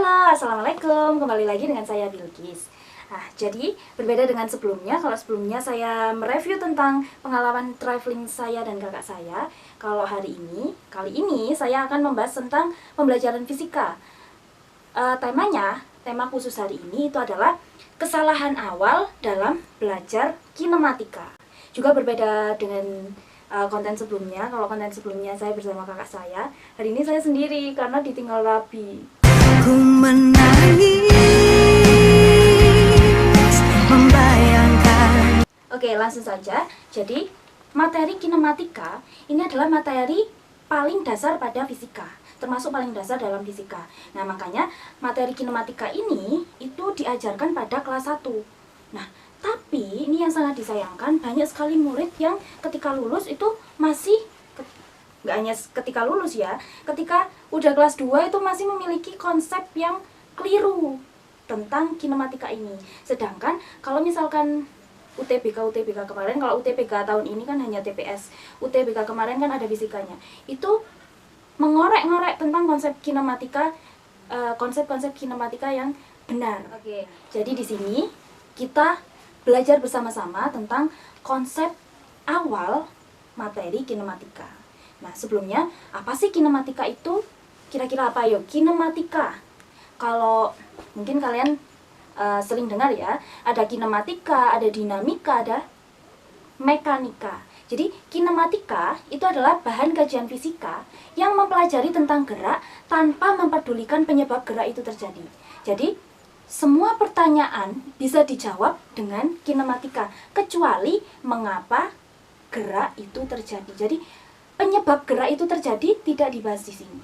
Halo, Assalamualaikum. Kembali lagi dengan saya Bilkis. Nah, jadi berbeda dengan sebelumnya. Kalau sebelumnya saya mereview tentang pengalaman traveling saya dan kakak saya, kalau kali ini saya akan membahas tentang pembelajaran fisika. Tema khusus hari ini itu adalah kesalahan awal dalam belajar kinematika. Juga berbeda dengan konten sebelumnya. Kalau konten sebelumnya saya bersama kakak saya, hari ini saya sendiri karena ditinggal rabi. Ku menangis membayangkan. Oke, langsung saja. Jadi, materi kinematika ini adalah materi paling dasar pada fisika, termasuk paling dasar dalam fisika. Nah, makanya materi kinematika ini itu diajarkan pada kelas 1. Nah, tapi ini yang sangat disayangkan, banyak sekali murid yang ketika lulus itu masih nggak hanya ketika lulus ya, ketika udah kelas 2 itu masih memiliki konsep yang keliru tentang kinematika ini. Sedangkan kalau misalkan UTBK kemarin, kalau UTBK tahun ini kan hanya TPS, UTBK kemarin kan ada fisikanya, itu mengorek-ngorek tentang konsep kinematika, konsep-konsep kinematika yang benar. Oke, jadi di sini kita belajar bersama-sama tentang konsep awal materi kinematika. Nah, sebelumnya, apa sih kinematika itu? Kira-kira apa yuk? Kinematika. Kalau mungkin kalian sering dengar ya, ada kinematika, ada dinamika, ada mekanika. Jadi, kinematika itu adalah bahan kajian fisika yang mempelajari tentang gerak tanpa mempedulikan penyebab gerak itu terjadi. Jadi, semua pertanyaan bisa dijawab dengan kinematika, kecuali mengapa gerak itu terjadi. Jadi, penyebab gerak itu terjadi tidak dibahas di sini.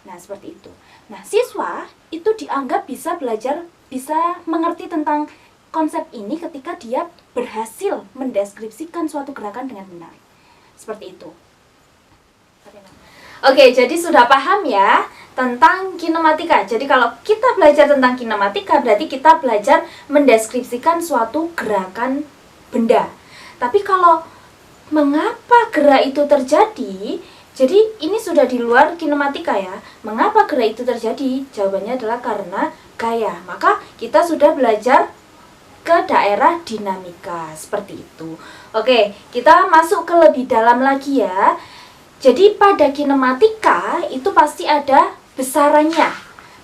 Nah, seperti itu. Nah, siswa itu dianggap bisa belajar, bisa mengerti tentang konsep ini ketika dia berhasil mendeskripsikan suatu gerakan dengan benar. Seperti itu. Oke, jadi sudah paham ya tentang kinematika. Jadi kalau kita belajar tentang kinematika, berarti kita belajar mendeskripsikan suatu gerakan benda. Tapi kalau mengapa gerak itu terjadi? Jadi ini sudah di luar kinematika ya. Mengapa gerak itu terjadi? Jawabannya adalah karena gaya. Maka kita sudah belajar ke daerah dinamika seperti itu. Oke, kita masuk ke lebih dalam lagi ya. Jadi pada kinematika itu pasti ada besarannya.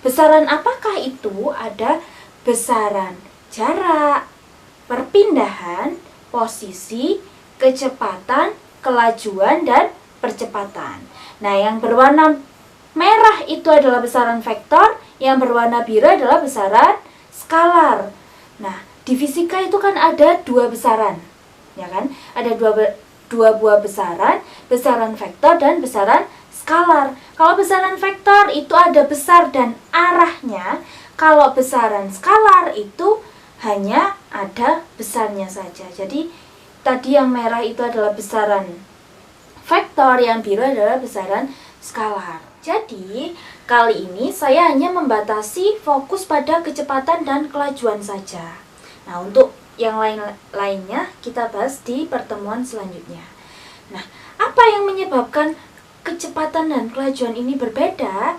Besaran apakah itu? Ada besaran jarak, perpindahan, posisi, kecepatan, kelajuan, dan percepatan. Nah, yang berwarna merah itu adalah besaran vektor, yang berwarna biru adalah besaran skalar. Nah, di fisika itu kan ada dua besaran, ya kan? Ada dua buah besaran, besaran vektor dan besaran skalar. Kalau besaran vektor itu ada besar dan arahnya, kalau besaran skalar itu hanya ada besarnya saja. Jadi tadi yang merah itu adalah besaran vektor, yang biru adalah besaran skalar. Jadi, kali ini saya hanya membatasi fokus pada kecepatan dan kelajuan saja. Nah, untuk yang lainnya kita bahas di pertemuan selanjutnya. Nah, apa yang menyebabkan kecepatan dan kelajuan ini berbeda?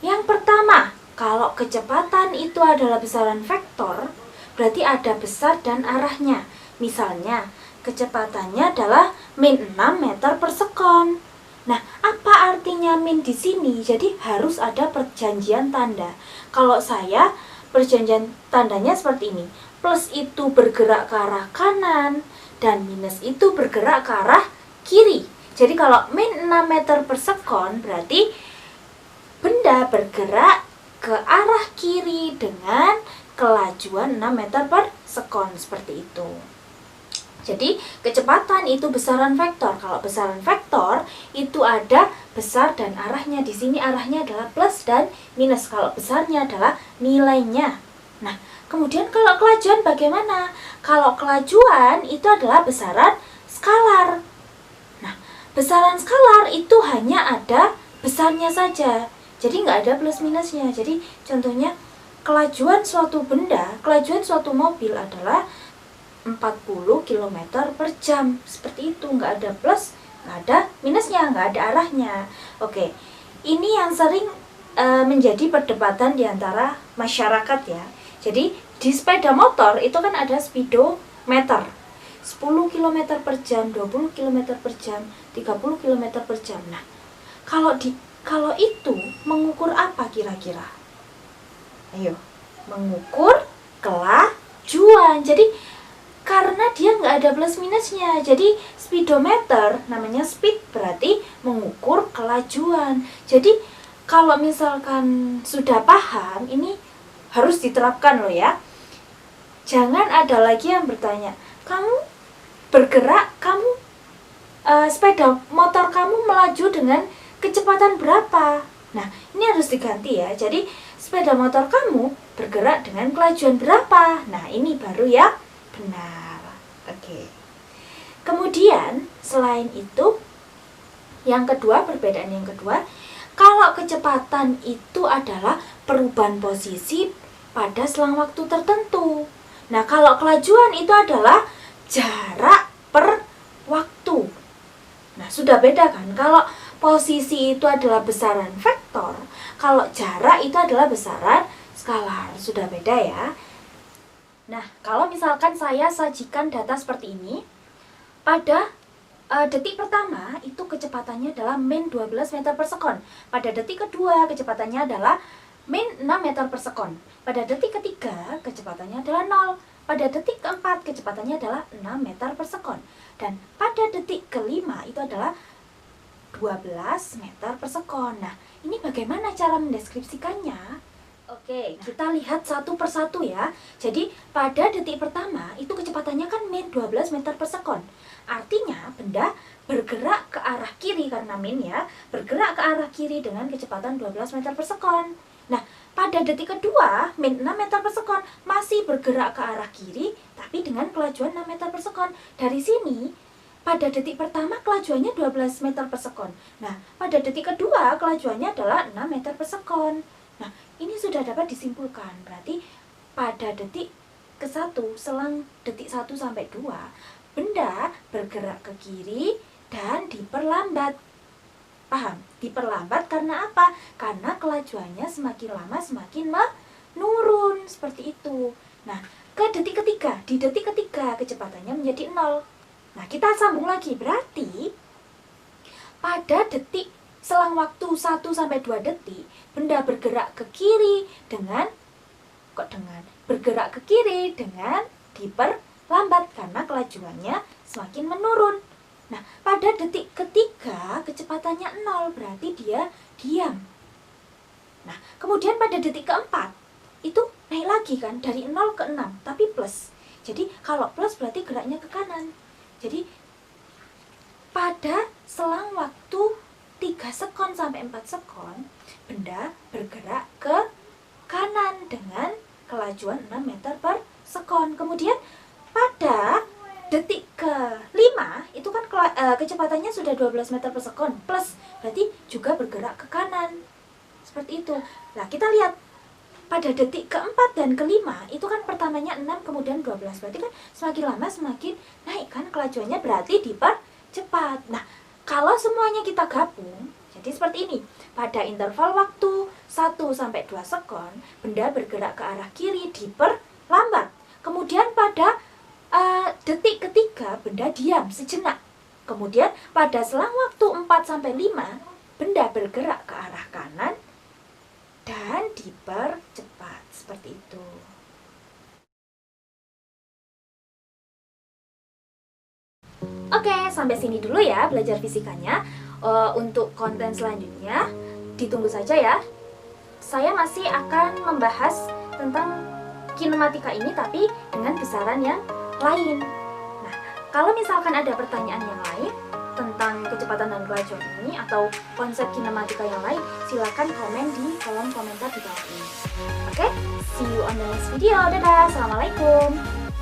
Yang pertama, kalau kecepatan itu adalah besaran vektor, berarti ada besar dan arahnya. Misalnya, kecepatannya adalah min 6 meter per sekon. Nah, apa artinya min di sini? Jadi harus ada perjanjian tanda. Kalau saya, perjanjian tandanya seperti ini. Plus itu bergerak ke arah kanan, dan minus itu bergerak ke arah kiri. Jadi kalau min 6 meter per sekon, berarti benda bergerak ke arah kiri dengan kelajuan 6 meter per sekon. Seperti itu. Jadi, kecepatan itu besaran vektor. Kalau besaran vektor, itu ada besar dan arahnya. Di sini arahnya adalah plus dan minus. Kalau besarnya adalah nilainya. Nah, kemudian kalau kelajuan bagaimana? Kalau kelajuan itu adalah besaran skalar. Nah, besaran skalar itu hanya ada besarnya saja. Jadi, nggak ada plus minusnya. Jadi, contohnya, kelajuan suatu benda, kelajuan suatu mobil adalah 40 km per jam. Seperti itu, nggak ada plus, nggak ada minusnya, nggak ada arahnya. Oke, ini yang sering menjadi perdebatan di antara masyarakat ya. Jadi di sepeda motor itu kan ada speedometer 10 km per jam, 20 km per jam, 30 km per jam. Nah, kalau itu mengukur apa kira-kira? Ayo, mengukur kelajuan. Jadi karena dia nggak ada plus minusnya, jadi speedometer namanya speed berarti mengukur kelajuan. Jadi kalau misalkan sudah paham, ini harus diterapkan loh ya. Jangan ada lagi yang bertanya, kamu bergerak, sepeda motor kamu melaju dengan kecepatan berapa? Nah, ini harus diganti ya. Jadi sepeda motor kamu bergerak dengan kelajuan berapa? Nah, ini baru ya benar. Oke. Kemudian selain itu, yang kedua, perbedaan yang kedua, kalau kecepatan itu adalah perubahan posisi pada selang waktu tertentu. Nah, kalau kelajuan itu adalah jarak per waktu. Nah, sudah beda kan? Kalau posisi itu adalah besaran vektor, kalau jarak itu adalah besaran skalar. Sudah beda ya. Nah, kalau misalkan saya sajikan data seperti ini, pada detik pertama itu kecepatannya adalah min 12 meter per sekon. Pada detik kedua kecepatannya adalah min 6 meter per sekon. Pada detik ketiga kecepatannya adalah 0. Pada detik keempat kecepatannya adalah 6 meter per sekon. Dan pada detik kelima itu adalah 12 meter per sekon. Nah, ini bagaimana cara mendeskripsikannya? Oke, kita lihat satu persatu ya. Jadi pada detik pertama itu kecepatannya kan min 12 meter per sekon. Artinya benda bergerak ke arah kiri karena min ya, bergerak ke arah kiri dengan kecepatan 12 meter per sekon. Nah, pada detik kedua min 6 meter per sekon masih bergerak ke arah kiri tapi dengan kelajuan 6 meter per sekon. Dari sini pada detik pertama kelajuannya 12 meter per sekon. Nah, pada detik kedua kelajuannya adalah 6 meter per sekon. Nah, ini sudah dapat disimpulkan. Berarti pada detik ke-1, selang detik 1 sampai 2, benda bergerak ke kiri dan diperlambat. Paham? Diperlambat karena apa? Karena kelajuannya semakin lama semakin menurun. Seperti itu. Nah, ke detik ketiga, di detik ketiga kecepatannya menjadi 0. Nah, kita sambung lagi. Berarti pada detik selang waktu 1 sampai 2 detik, benda bergerak ke kiri dengan bergerak ke kiri dengan diperlambat karena kelajuannya semakin menurun. Nah, pada detik ketiga kecepatannya 0, berarti dia diam. Nah, kemudian pada detik keempat itu naik lagi kan dari 0 ke 6, tapi plus. Jadi kalau plus berarti geraknya ke kanan. Jadi pada selang waktu 3 sekon sampai 4 sekon, benda bergerak ke kanan dengan kelajuan 6 meter per sekon. Kemudian pada detik ke-5 itu kan kecepatannya sudah 12 meter per sekon plus, berarti juga bergerak ke kanan. Seperti itu. Nah, kita lihat pada detik ke-4 dan ke-5 itu kan pertamanya 6 kemudian 12, berarti kan semakin lama semakin naik kan kelajuannya, berarti dipercepat. Nah, kalau semuanya kita gabung, jadi seperti ini. Pada interval waktu 1 sampai 2 sekon, benda bergerak ke arah kiri diperlambat. Kemudian pada detik ketiga, benda diam sejenak. Kemudian pada selang waktu 4 sampai 5, benda bergerak ke arah kanan dan dipercepat. Seperti itu. Oke, sampai sini dulu ya belajar fisikanya. Untuk konten selanjutnya, ditunggu saja ya. Saya masih akan membahas tentang kinematika ini, tapi dengan besaran yang lain. Nah, kalau misalkan ada pertanyaan yang lain tentang kecepatan dan kelajuan ini, atau konsep kinematika yang lain, silakan komen di kolom komentar di bawah ini. Oke, see you on the next video. Dadah, assalamualaikum.